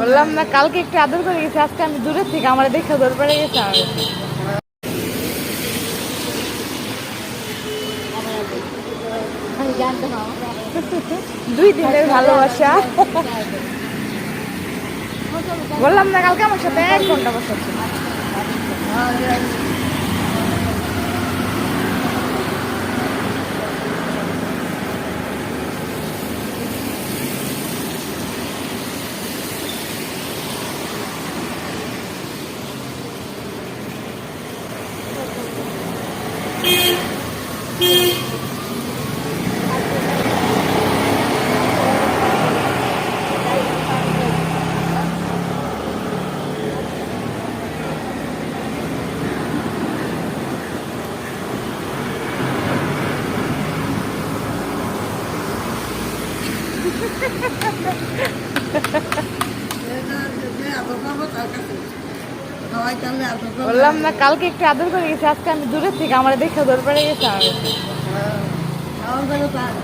বললাম না কালকে একটু আদর করে গেছি, আজকে আমি দূরের থেকে আমার দেখে দৌড় পড়ে গেছে। দুই দিনের ভালোবাসা। বললাম না কালকে আমার সাথে 1 ঘন্টা বসাচ্ছিল। বললাম না কালকে একটু আদর করে গেছি, আজকে আমি দূরের থেকে আমার দেখে দৌড় পড়ে গেছে।